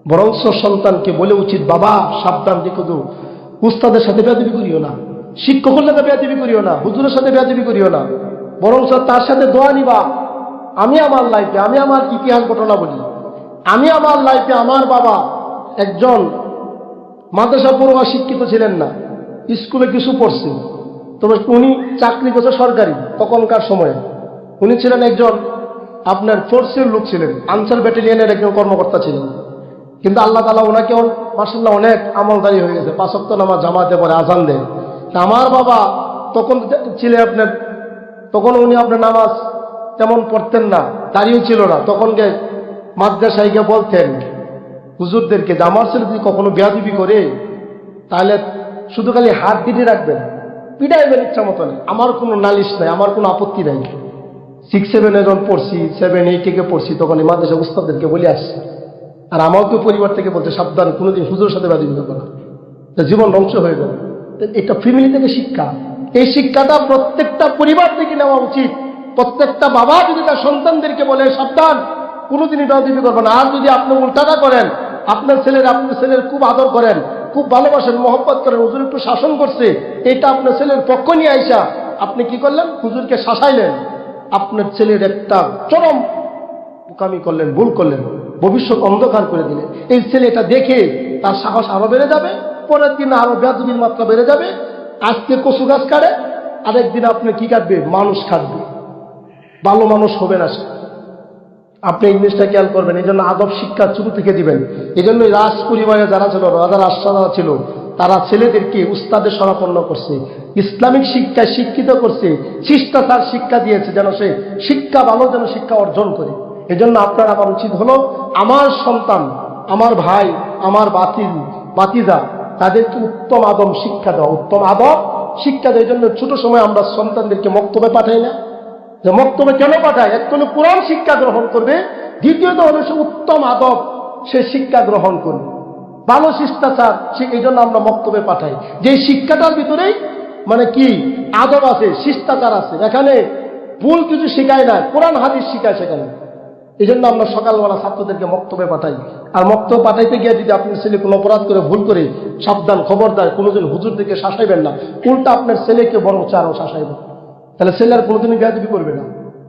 বরঞ্চ সন্তানকে বলে উচিত, বাবা সাবধান, দেখো তো উস্তাদের সাথে বেয়াদবি করিও না, শিক্ষকের সাথে বেয়াদবি করিও না, হুজুরের সাথে বেয়াদবি করিও না, বরঞ্চ তার সাথে দোয়া নিবা। আমি আমার লাইফে, আমি আমার ইতিহাস ঘটনা বলি, আমি আমার লাইফে আমার বাবা একজন মাদ্রাসা পড়ুয়া শিক্ষিত ছিলেন না, স্কুলে কিছু পড়ছে, তবে উনি চাকরি করছে সরকারি তখনকার সময়ে। উনি ছিলেন একজন আপনার ফোর্সের লোক ছিলেন, আনসার ব্যাটালিয়নের একজন কর্মকর্তা ছিলেন। কিন্তু আল্লাহ তাআলা ওনাকে মাশাআল্লাহ অনেক আমলদারি হয়ে গেছে, 5 ওয়াক্ত নামাজ জামাতে পড়ে, আযান দেয়। আমার বাবা তখন ছিলেন আপনার, তখন উনি আপনার নামাজ তেমন পড়তেন না, দাঁড়িয়ে ছিল না, তখনকে মাদ্রাসায় গিয়ে বলতেন হুজুরদেরকে যে আমার ছেলে যদি কখনো বেয়াদবি করে তাহলে শুধু খালি হাত দিতে রাখবেন, পিটাইবেন ইচ্ছা মতো, আমার কোনো নালিশ নাই, আমার কোনো আপত্তি নাই। 6-7 যখন পড়ছি, 7-8 পড়ছি, তখন এই মাদ্রাসা উস্তাদদেরকে বলে আসছে। আর আমাকেও পরিবার থেকে বলতে, সাবধান, কোনোদিন হুজুরের সাথে বেয়াদবি করবে না, জীবন ধ্বংস হয়ে যাবে। এটা ফ্যামিলি থেকে শিক্ষা। এই শিক্ষাটা প্রত্যেকটা পরিবার থেকে নেওয়া উচিত। প্রত্যেকটা বাবা যদি তার সন্তানদেরকে বলে, সাবধান, কোনোদিনই বেয়াদবি করবে না। আর যদি আপনি উল্টাটা করেন, আপনার ছেলের খুব আদর করেন, খুব ভালোবাসেন, মহব্বত করেন, হুজুর একটু শাসন করছে, এটা আপনার ছেলের পক্ষ নিয়ে আইসা আপনি কি করলেন, হুজুরকে শাসাইলেন, আপনার ছেলের একটা চরম বোকামি করলেন, ভুল করলেন, ভবিষ্যৎ অন্ধকার করে দিলেন। এই ছেলে এটা দেখে তার সাহস আরো বেড়ে যাবে, পরের দিন আরো বেয়াদবির মাত্রা বেড়ে যাবে। আজকে কচু গাছ কাটে, আরেকদিন আপনি কি কাটবে, মানুষ কাটবে, ভালো মানুষ হবে না সে। আপনি এই জিনিসটা খেয়াল করবেন। এই জন্য আদব শিক্ষা শুরু থেকে দিবেন। এই জন্য রাজ পরিবারে যারা ছিল, রাজা রাজসারা ছিল, তারা ছেলেদেরকে উস্তাদের শরণাপন্ন করছে, ইসলামিক শিক্ষায় শিক্ষিত করছে, শিষ্টাচার শিক্ষা দিয়েছে, যেন সে শিক্ষা ভালো যেন শিক্ষা অর্জন করে। এই জন্য আপনার আমার উচিত হলো আমার সন্তান, আমার ভাই, আমার বাতিজা, তাদেরকে উত্তম আদব শিক্ষা দেওয়া, উত্তম আদব শিক্ষা দেওয়ার জন্য ছোট সময় আমরা সন্তানদেরকে মক্তবে পাঠাই না। যে মক্তবে কেন পাঠায়? এক হলো কোরআন শিক্ষা গ্রহণ করবে, দ্বিতীয়ত হলো সে উত্তম আদব সে শিক্ষা গ্রহণ করবে, ভালো শিষ্টাচার, এই জন্য আমরা মক্তবে পাঠাই। যে শিক্ষাটার ভিতরেই মানে কি আদব আছে, শিষ্টাচার আছে, এখানে ভুল কিছু শিখায় না, কোরআন হাদিস শিখায় সেখানে। এই জন্য আমরা সকালবেলা ছাত্রদেরকে মক্তবে পাঠাই। আর মক্তবে পাঠাইতে গিয়ে যদি আপনার ছেলে কোনো অপরাধ করে, ভুল করে, সাবধান, খবরদার, কোনোদিন হুজুরদেরকে শাসাইবেন না, উল্টা আপনার ছেলেকে বরং আরো শাসাইবেন। তাহলে ছেলে আর কোনোদিনই বেয়াদবি করবে না,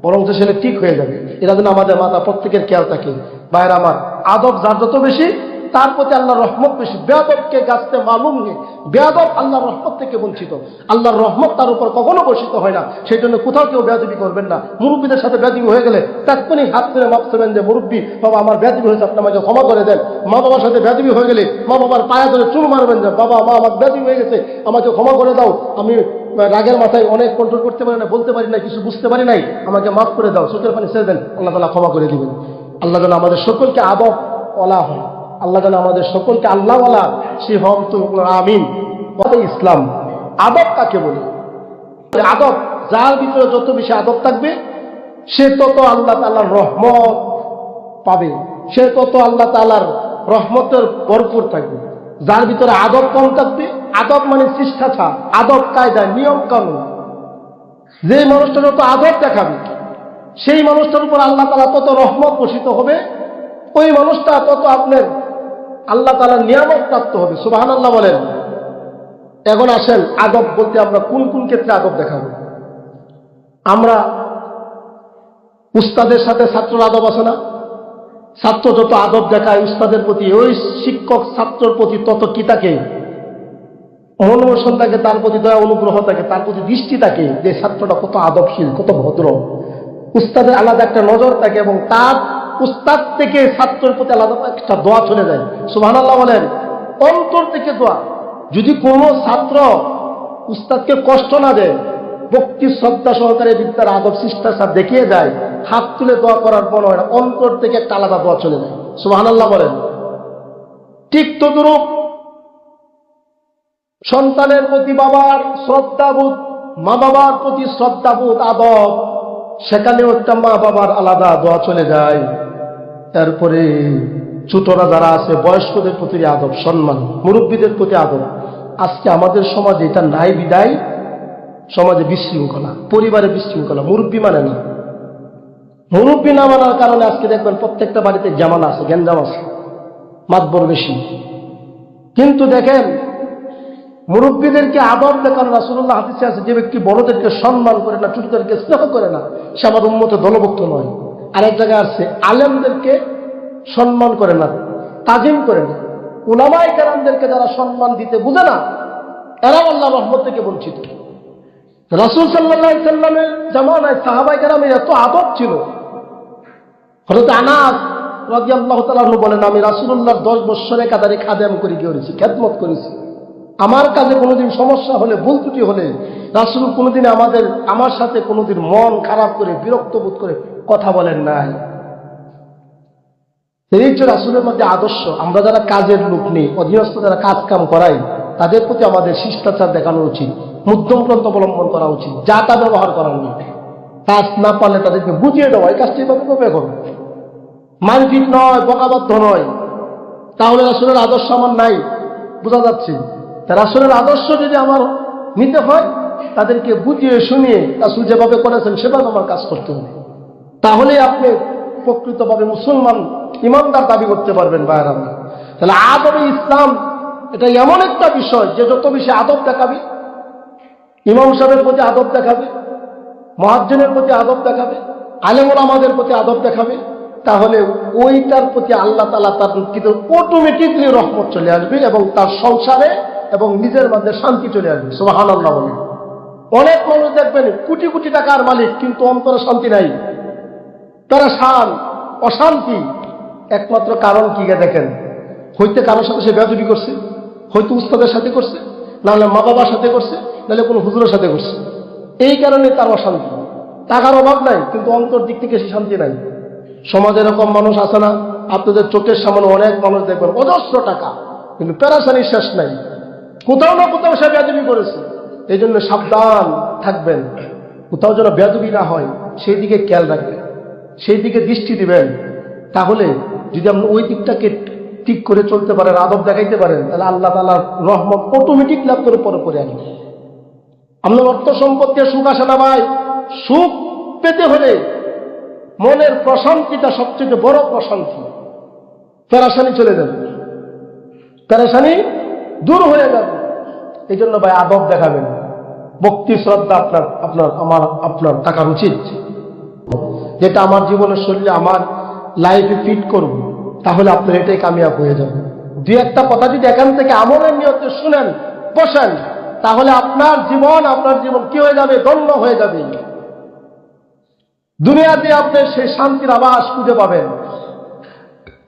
বরং ছেলে ঠিক হয়ে যাবে। এটা যেন আমাদের মাথা প্রত্যেকের খেয়াল থাকে। ভাইয়েরা আমার, আদব যার যত বেশি তার প্রতি আল্লাহর রহমত বেশি। বেয়াদবকে গাছতে মালুম নেই, বেয়াদব আল্লাহর রহমত থেকে বঞ্চিত, আল্লাহর রহমত তার উপর কখনো বর্ষিত হয় না। সেই জন্য কোথাও কেউ বেয়াদবি করবেন না। মুরব্বীদের সাথে বেয়াদবি হয়ে গেলে তাৎক্ষণিক হাত ধরে মাপ করবেন যে, মুরব্বী বাবা আমার বেয়াদবি হয়েছে, আপনি আমাকে ক্ষমা করে দেন। মা বাবার সাথে বেয়াদবি হয়ে গেলে মা বাবার পায়ে ধরে চুমু মারবেন যে, বাবা মা আমার বেয়াদবি হয়ে গেছে, আমাকে ক্ষমা করে দাও, আমি রাগের মাথায় অনেক কন্ট্রোল করতে পারি না, বলতে পারি না, কিছু বুঝতে পারি নাই, আমাকে মাফ করে দাও, চোখের পানি ছেড়ে দেন, আল্লাহ তাআলা ক্ষমা করে দিবেন। আল্লাহ যেন আমাদের সকলকে আদব ওয়ালা হয়, আল্লাহ যেন আমাদের সকলকে আল্লাহওয়ালা সে হন তো আমিন। ইসলাম আদব কাকে বলে? আদব যার ভিতরে যত বেশি আদব থাকবে সে তত আল্লাহ তাআলার রহমত পাবে, সে তত আল্লাহ তাআলার রহমতের ভরপুর থাকবে। যার ভিতরে আদব কম থাকবে, আদব মানে শিষ্টাচার, আদব কায়দা, নিয়ম কানুন, যে মানুষটা যত আদব দেখাবে সেই মানুষটার উপর আল্লাহ তাআলা তত রহমত বর্ষিত হবে, ওই মানুষটা তত আপনার আল্লাহ তাআলার নিয়ামত প্রাপ্ত হবে। সুবহানাল্লাহ বলেন। এখন আসেন, আদব বলতে আমরা কোন কোন ক্ষেত্রে আদব দেখাবো? আমরা উস্তাদের সাথে ছাত্রের আদব আছে না? ছাত্র যত আদব দেখায় উস্তাদের প্রতি, ওই শিক্ষক ছাত্রের প্রতি তত কি থাকে? অনুমোশন থাকে, তার প্রতি দয়া অনুগ্রহ থাকে, তার প্রতি দৃষ্টি থাকে যে ছাত্রটা কত আদবশীল, কত ভদ্র। উস্তাদের আলাদা একটা নজর থাকে এবং তার উস্তাদ থেকে ছাত্রের প্রতি আলাদা একটা দোয়া চলে যায়। সুবহানাল্লাহ বলেন। অন্তর থেকে দোয়া। যদি কোনো ছাত্র উস্তাদকে কষ্ট না দেয়, ভক্তি শ্রদ্ধা সহকারে বিদ্যার আদব শিষ্টাচার দেখিয়ে যায়, হাত তুলে দোয়া করার পর অন্তর থেকে একটা আলাদা দোয়া চলে যায়। সুবহানাল্লাহ বলেন। ঠিক তদ্রূপ সন্তানের প্রতি বাবার শ্রদ্ধাবোধ, মা বাবার প্রতি শ্রদ্ধাবোধ, আদব, সেখানেও একটা মা বাবার আলাদা দোয়া চলে যায়। তারপরে ছোটরা যারা আছে বয়স্কদের প্রতি আদব, সম্মান, মুরব্বীদের প্রতি আদব। আজকে আমাদের সমাজে এটা নাই বিদায় সমাজে বিশৃঙ্খলা, পরিবারে বিশৃঙ্খলা, মুরব্বী মানে না। মুরব্বী না মানার কারণে আজকে দেখবেন প্রত্যেকটা বাড়িতে জামালা আছে, গ্যাঞ্জাম আছে। মাতবর বেশি। কিন্তু দেখেন মুরব্বীদেরকে আদব দেখানো রাসূলুল্লাহ হাদিসে আছে, যে ব্যক্তি বড়দেরকে সম্মান করে না, ছোটদেরকে স্নেহ করে না, সে আমার উম্মতে দলভুক্ত নয়। আরেক জায়গায় আছে আলেমদেরকে সম্মান করে না, তাজিম করে না। উলামায়ে কেরামদেরকে যারা সম্মান দিতে বুঝে না, এরা আল্লাহর রহমত থেকে বঞ্চিত। রাসূল সাল্লাল্লাহু আলাইহি সাল্লামের জামানায় সাহাবায়ে কেরামের এত আদব ছিল। হযরত আনাস রাদিয়াল্লাহু তাআলা বলেন, আমি রাসূলুল্লাহর 10 বছরে কাতারে খাদেম করে গিয়েছি, খেদমত করেছি। আমার কাজে কোনোদিন সমস্যা হলে, ভুল ত্রুটি হলে রাসূল কোনোদিন আমার সাথে কোনোদিন মন খারাপ করে, বিরক্ত বোধ করে কথা বলেন নাই। এই যে রাসূলের মধ্যে আদর্শ। আমরা যারা কাজের লোক নেই, অধীনস্থ যারা কাজ কাম করাই, তাদের প্রতি আমাদের শিষ্টাচার দেখানো উচিত, মধ্যমপন্থা অবলম্বন করা উচিত, যা তা ব্যবহার করা উচিত। কাজ না পারলে তাদেরকে বুঝিয়ে দেওয়া, এই কাজটি এভাবে করবে, এখন মানফিক নয়, বকাবদ্ধ নয়। তাহলে রাসূলের আদর্শ আমার নাই, বোঝা যাচ্ছে। তা রাসূলের আদর্শ যদি আমার নিতে হয়, তাদেরকে বুঝিয়ে শুনিয়ে রাসূল যেভাবে করেছেন সেভাবে আমার কাজ করতে হবে। তাহলে আপনি প্রকৃতভাবে মুসলমান ইমানদার দাবি করতে পারবেন। ভাইরা, তাহলে আদবে ইসলাম এটা এমন একটা বিষয় যে যত বেশি আদব দেখাবে, ইমাম সাহেবের প্রতি আদব দেখাবে, মুয়াজ্জিনের প্রতি আদব দেখাবে, আলেম ওলামাদের প্রতি আদব দেখাবে, তাহলে ওইটার প্রতি আল্লাহ তাআলা তার কিন্তু অটোমেটিকলি রহমত চলে আসবে এবং তার সংসারে এবং নিজের মধ্যে শান্তি চলে আসবে। সুবহানাল্লাহ বলেন। অনেক মানুষ দেখবেন কোটি কোটি টাকার মালিক, কিন্তু অন্তরে শান্তি নাই, পেরেশান, অশান্তি। একমাত্র কারণ কি দেখেন, হইতে কারোর সাথে সে বেয়াদবি করছে, হয়তো উস্তাদের সাথে করছে, নাহলে মা বাবার সাথে করছে, নাহলে কোনো হুজুরের সাথে করছে। এই কারণে তার অশান্তি। টাকার অভাব নাই, কিন্তু অন্তর দিক থেকে সে শান্তি নাই। সমাজে এরকম মানুষ আছে না? আপনাদের চোখের সামনে অনেক মানুষ দেখবেন, অজস্র টাকা, কিন্তু পেরেশানির শেষ নাই। কোথাও না কোথাও সে বেয়াদবি করেছে। এই জন্য সাবধান থাকবেন, কোথাও যেন বেয়াদবি না হয় সেই দিকে খেয়াল রাখবেন, সেই দিকে দৃষ্টি দিবেন। তাহলে যদি আপনি ওই দিকটাকে ঠিক করে চলতে পারেন, আদব দেখাইতে পারেন, তাহলে আল্লাহ তাআলার রহমত অটোমেটিক লাভ করে পরে আনবে। আপনার অর্থ সম্পত্তি সুখ আসে না ভাই। সুখ পেতে হলে মনের প্রশান্তিটা সবচেয়ে বড় প্রশান্তি। পেরেশানি চলে যাবে, পেরেশানি দূর হয়ে যাবে। এই জন্য ভাই আদব দেখাবেন, ভক্তি শ্রদ্ধা আপনার থাকার উচিত। যেটা আমার জীবনের শৈলী, আমার লাইফে ফিট করব, তাহলে আপনার এটাই কামিয়াব হয়ে যাবে। দুই একটা কথা যদি এখান থেকে আমলের নিয়তে শুনেন, বসেন, তাহলে আপনার জীবন কি হয়ে যাবে? ধন্য হয়ে যাবে। দুনিয়াতে আপনি সেই শান্তির আভাস খুঁজে পাবেন।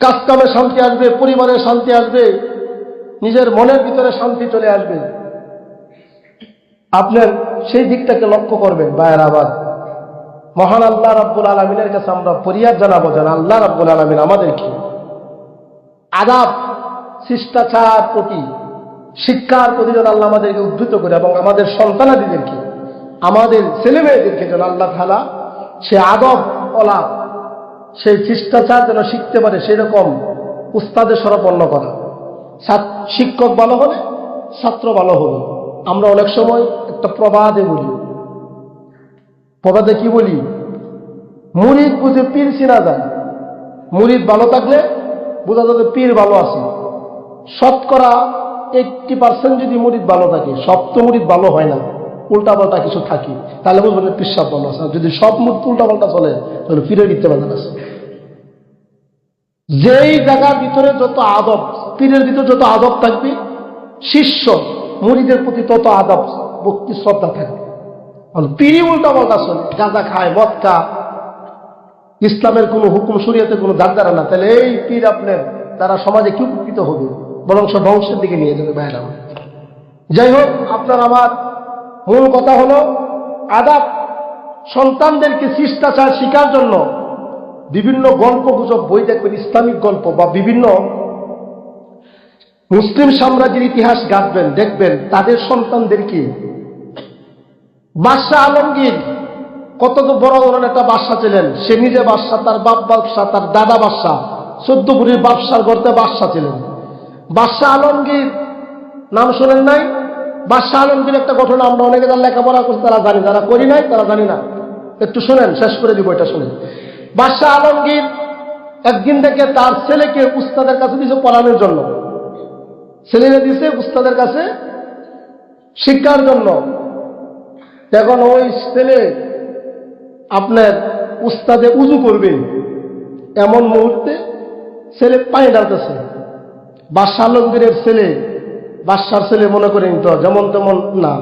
কাজকামে শান্তি আসবে, পরিবারের শান্তি আসবে, নিজের মনের ভিতরে শান্তি চলে আসবে। আপনার সেই দিকটাকে লক্ষ্য করবেন। ভাইয়েরা, আবার মহান আল্লাহ রাব্বুল আলামিনের কাছে আমরা ফরিয়াদ জানাবো, যেন আল্লাহ রাব্বুল আলামিন আমাদেরকে আদাব, শিষ্টাচার প্রতি, শিক্ষার প্রতি যেন আল্লাহ আমাদেরকে উদ্ধৃত করে, এবং আমাদের সন্তানাদিদেরকে, আমাদের ছেলেমেয়েদেরকে যেন আল্লাহ তাআলা সে আদব ওলা, সেই শিষ্টাচার যেন শিখতে পারে, সেরকম উস্তাদের শরণাপন্ন করা। শিক্ষক ভালো হলে ছাত্র ভালো হবে। আমরা অনেক সময় একটা প্রবাদে বলি, প্রবাদে কি বলি? মুরিদ বুঝে পীর চিনা যায়। মুরিদ ভালো থাকলে বোঝা যাবে পীর ভালো আছে। শতকরা 80% যদি মুরিদ ভালো থাকে, সব তো মুরিদ ভালো হয় না, উল্টাপাল্টা কিছু থাকে, তাহলে বুঝবেন পীর সাহেব ভালো আছে। যদি সব মুরিদ উল্টাপাল্টা চলে, তাহলে পীরের ইত্তেবাদার আছে। যেই জায়গার ভিতরে যত আদব, পীরের ভিতরে যত আদব থাকবে, শিষ্য মুরিদের প্রতি তত আদব, ভক্তি, শ্রদ্ধা থাকবে। পীরই উল্টাপাল্টা চলে, গাঁজা খায়, মদ খায়, ইসলামের কোনো হুকুম, শরীয়তের কোনো দাঁড় না, তাহলে এই পীর আপনার তারা সমাজে কি উপকৃত হবে? বরং সব ধ্বংসের দিকে নিয়ে যাবে। ভাইরা, যাই হোক, আপনার আমার মূল কথা হলো আদাব। সন্তানদেরকে শিষ্টাচার শিখার জন্য বিভিন্ন গল্প গুজব বই দেখবেন, ইসলামিক গল্প বা বিভিন্ন মুসলিম সাম্রাজ্যের ইতিহাস ঘাটবেন, দেখবেন তাদের সন্তানদেরকে, বাদশাহ আলমগীর কত বড় ধরনের একটা বাদশাহ ছিলেন। সে নিজে বাদশাহ, তার বাপ বাদশাহ, তার দাদা বাদশাহ, 14 বুড়ির বাদশার গর্তে বাদশাহ ছিলেন। বাদশাহ আলমগীর নাম শোনেন নাই? বাদশাহ আলমগীর একটা ঘটনা আমরা অনেকে যারা লেখাপড়া করছি তারা জানি, যারা করি নাই তারা জানি না। একটু শোনেন, শেষ করে দিব, এটা শুনেন। বাদশাহ আলমগীর একদিন থেকে তার ছেলেকে উস্তাদের কাছে দিয়েছে পড়ানোর জন্য, ছেলেরা দিয়েছে উস্তাদের কাছে শিক্ষার জন্য। এখন ওই ছেলে আপনার উস্তাদে উজু করবে, এমন মুহূর্তে ছেলে পানি ঢালতেছে। বাদশাহ আলমগীরের ছেলে, বাদশার ছেলে মনে করেন তো যেমন তেমন না,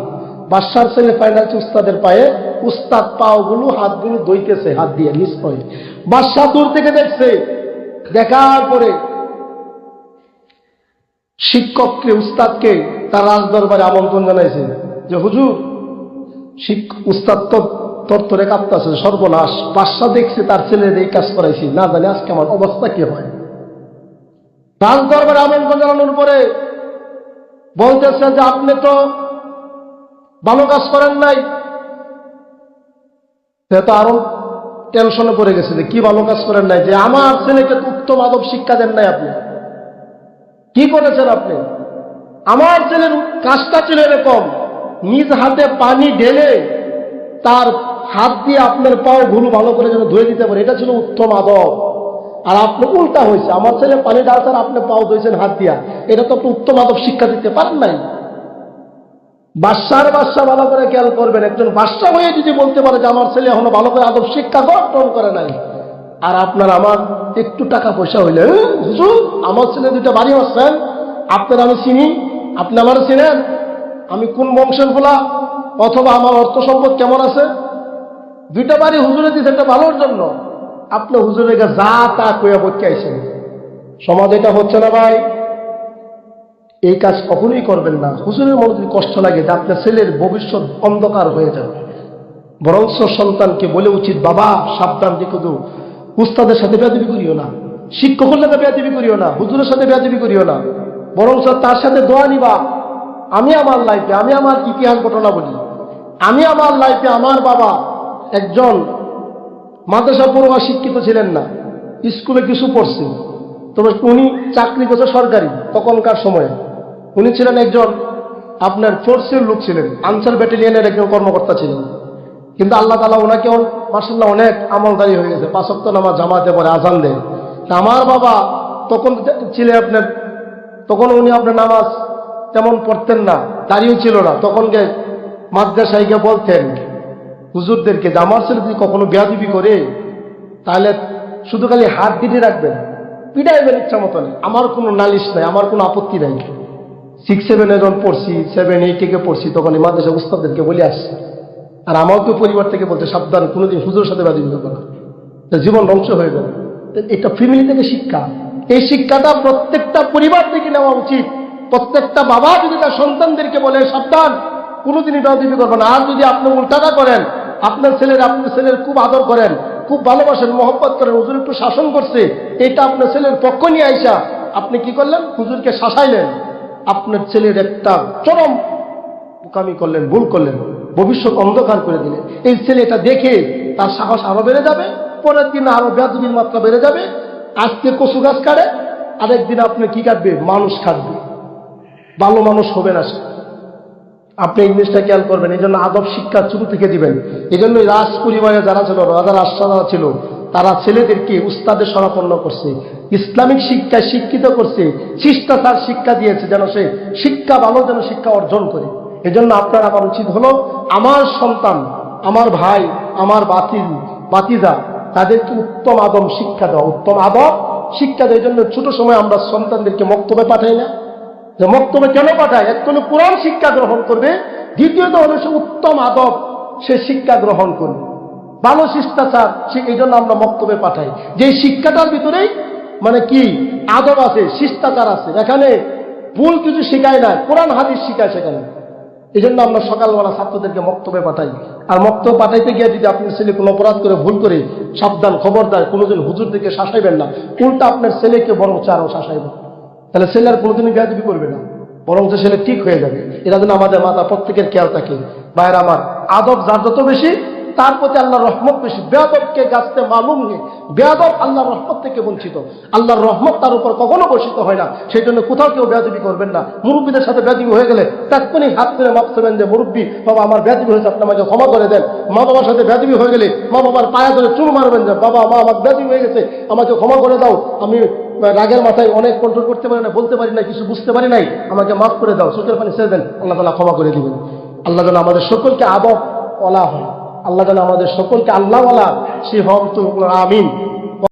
বাদশার ছেলে পানি ঢালছে উস্তাদের পায়ে, উস্তাদ পাওগুলো হাতগুলো ধুইতেছে হাত দিয়ে নিজ পায়ে। বাদশাহ দূর থেকে দেখছে, দেখার পরে শিক্ষককে উস্তাদকে তার রাজ দরবারে আমন্ত্রণ জানাইছে যে হুজুর উস্তাদ তো তরতরে কাঁপতেছে, সর্বনাশ, বাদশাহ দেখছে তার ছেলের এই কাজ করাইছি, না জানি আজকে আমার অবস্থা কি হয়। রাজ দরবারে আমন্ত্রণ জানানোর পরে বলতেছে যে আপনি তো ভালো কাজ করেন নাই। তো আরো টেনশনে পড়ে গেছে যে কি ভালো কাজ করেন নাই, যে আমার ছেলেকে উত্তম আদব শিক্ষা দেন নাই, আপনি কি করেছেন? আপনি আমার ছেলের কাজটা ছিল এরকম, নিজ হাতে পানি ঢেলে তার হাত দিয়ে আপনার পাও ঘুরু ভালো করে যেন ধুয়ে দিতে পারে, এটা ছিল উত্তম আদব। আর আপনি উল্টা হয়েছে, আমার ছেলে পানি ঢালছেন, আপনি পাও ধুয়েছেন হাত দিয়া, এটা তো আপনি উত্তম আদব শিক্ষা দিতে পারেন নাই। বাদশাহ ভালো করে খেয়াল করবেন, একজন বাদশাহ হয়ে যদি বলতে পারে যে আমার ছেলে এখনো ভালো করে আদব শিক্ষা গ্রহণ করে নাই, আর আপনার আমার একটু টাকা পয়সা হইলে হুজুর আমার ছেলে দুইটা বাড়ি আসছেন, আপনার আমি চিনি, আপনি আমার চিনেন, আমি কোন বংশের ফোলা, অথবা আমার অর্থ সম্পদ কেমন আছে, দুইটা বাড়ি হুজুরে দিচ্ছে একটা ভালোর জন্য, আপনি হুজুরের যা তা কইয়া বইকে আইছেন। সমাজ এটা হচ্ছে না ভাই, এই কাজ কখনোই করবেন না। হুজুরের মনে যদি কষ্ট লাগে যে আপনার ছেলের ভবিষ্যৎ অন্ধকার হয়ে যাবে, বরং সন্তানকে বলে উচিত বাবা সাবধান, যে শুধু উস্তাদের সাথে বেয়াদবি করিও না, শিক্ষকের সাথে বেয়াদবি করিও না, হুজুরের সাথে বেয়াদবি করিও না, বরং তার সাথে দোয়া নিবা। আমি আমার লাইফে, আমি আমার ইতিহাস ঘটনা বলি, আমি আমার লাইফে আমার বাবা একজন মাদ্রাসা পড়ুয়া শিক্ষিত ছিলেন না, স্কুলে কিছু পড়ছে, তবে উনি চাকরি করছে সরকারি তখনকার সময়ে। উনি ছিলেন একজন আপনার ফোর্সের লোক ছিলেন, আনসার ব্যাটালিয়নের একজন কর্মকর্তা ছিলেন। কিন্তু আল্লাহ তাআলা ওনাকে মাশাআল্লাহ অনেক আমলদারি হয়ে গেছে, 5 ওয়াক্ত নামাজ জামাতে পড়ে, আজান দেন। তা আমার বাবা তখন ছিলেন আপনার, তখন উনি আপনার নামাজ তেমন পড়তেন না, দাঁড়িয়েও ছিল না, তখন মাদ্রাসায় গিয়ে বলতেন হুজুরদেরকে যে আমার ছেলে যদি কখনো বেয়াদবি করে তাহলে শুধু খালি হাত দিতে রাখবেন, পিটাইবেন ইচ্ছা মতন, আমার কোনো নালিশ নাই, আমার কোনো আপত্তি নাই। 6-7 যখন পড়ছি, 7-8 পড়ছি, তখন এই মাদ্রাসা উস্তাদদেরকে বলে আসছি। আর আমাকে পরিবার থেকে বলতে সাবধান, কোনোদিন হুজুরের সাথে বেয়াদবি করবে না, জীবন ধ্বংস হয়ে যাবে। এটা ফ্যামিলি থেকে শিক্ষা, এই শিক্ষাটা প্রত্যেকটা পরিবার থেকে নেওয়া উচিত। প্রত্যেকটা বাবা যদি তার সন্তানদেরকে বলে সাবধান, কোনোদিনই বেয়াদবি করবে না। আর যদি আপনি উল্টাটা করেন, আপনার ছেলের খুব আদর করেন, খুব ভালোবাসেন, মহব্বত করেন, হুজুর একটু শাসন করছে, এটা আপনার ছেলের পক্ষ নিয়ে আইসা আপনি কি করলেন, হুজুরকে শাসাইলেন, আপনার ছেলের একটা চরম বোকামি করলেন, ভুল করলেন, ভবিষ্যৎ অন্ধকার করে দিলেন। এই ছেলে এটা দেখে তার সাহস আরো বেড়ে যাবে, পরের দিন আরো বেয়াদবির মাত্রা বেড়ে যাবে। আজকে কচু গাছ কাটে, আরেকদিন আপনি কি কাটবে, মানুষ কাটবে, ভালো মানুষ হবে না। আপনি এই জিনিসটা খেয়াল করবেন। এই জন্য আদব শিক্ষা শুরু থেকে দিবেন। এই জন্য রাজ পরিবারে যারা ছিল, রাজা রাজসারা ছিল, তারা ছেলেদেরকে উস্তাদের শরণাপন্ন করছে, ইসলামিক শিক্ষায় শিক্ষিত করছে, শিষ্টাচার শিক্ষা দিয়েছে, যেন সে শিক্ষা ভালো যেন শিক্ষা অর্জন করে। এই জন্য আপনার আমার উচিত হলো আমার সন্তান, আমার ভাই, আমার বাতিজা, তাদেরকে উত্তম আদব শিক্ষা দেওয়া, উত্তম আদব শিক্ষা দেওয়ার জন্য ছোট সময় আমরা সন্তানদেরকে মক্তবে পাঠাই না। যে মক্তবে কেন পাঠায়, এক কোনো কোরআন শিক্ষা গ্রহণ করবে, দ্বিতীয়ত হলো সে উত্তম আদব সে শিক্ষা গ্রহণ করবে, ভালো শিষ্টাচার, এই জন্য আমরা মক্তবে পাঠাই। যে শিক্ষাটার ভিতরেই মানে কি আদব আছে, শিষ্টাচার আছে, এখানে ভুল কিছু শেখায় না, কোরআন হাদিস শিখায় সেখানে। এই জন্য আমরা সকালবেলা ছাত্রদেরকে মক্তবে পাঠাই। আর মক্তবে পাঠাইতে গিয়ে যদি আপনার ছেলে কোনো অপরাধ করে, ভুল করে, সাবধান, খবরদার, কোনোদিন হুজুর দিকে শাসাইবেন না, উল্টা আপনার ছেলেকে বরং আরও শাসাইবেন। তাহলে ছেলে আর কোনোদিনই বেয়াদবি করবে না, বরং যে ছেলে ঠিক হয়ে যাবে। এরা যেন আমাদের মাথা প্রত্যেকের খেয়াল থাকে। ভাইয়েরা আমার, আদব যার যত বেশি তার প্রতি আল্লাহর রহমত বেশি। বেয়াদবকে গাছতে মালুম নেই, বেয়াদব আল্লাহর রহমত থেকে বঞ্চিত, আল্লাহর রহমত তার উপর কখনো বর্ষিত হয় না। সেই জন্য কোথাও কেউ বেয়াদবি করবেন না। মুরব্বীদের সাথে বেয়াদবি হয়ে গেলে তখনই হাত ধরে মাপ দেবেন যে মুরব্বী বাবা আমার বেয়াদবি হয়েছে, আপনি আমাকে ক্ষমা করে দেন। মা বাবার সাথে বেয়াদবি হয়ে গেলে মা বাবার পায়ে ধরে চুল মারবেন যে বাবা মা আমার বেয়াদবি হয়ে গেছে, আমাকে ক্ষমা করে দাও, আমি রাগের মাথায় অনেক কন্ট্রোল করতে পারি না, বলতে পারি না, কিছু বুঝতে পারি নাই, আমাকে মাফ করে দাও, চোখের পানি ছেড়ে দেন, আল্লাহ তাআলা ক্ষমা করে দিবেন। আল্লাহ যেন আমাদের সকলকে আদব ওয়ালা হয়, আল্লাহ যেন আমাদের সকলকে আল্লাহ ওয়ালা সে হম তো আমিন।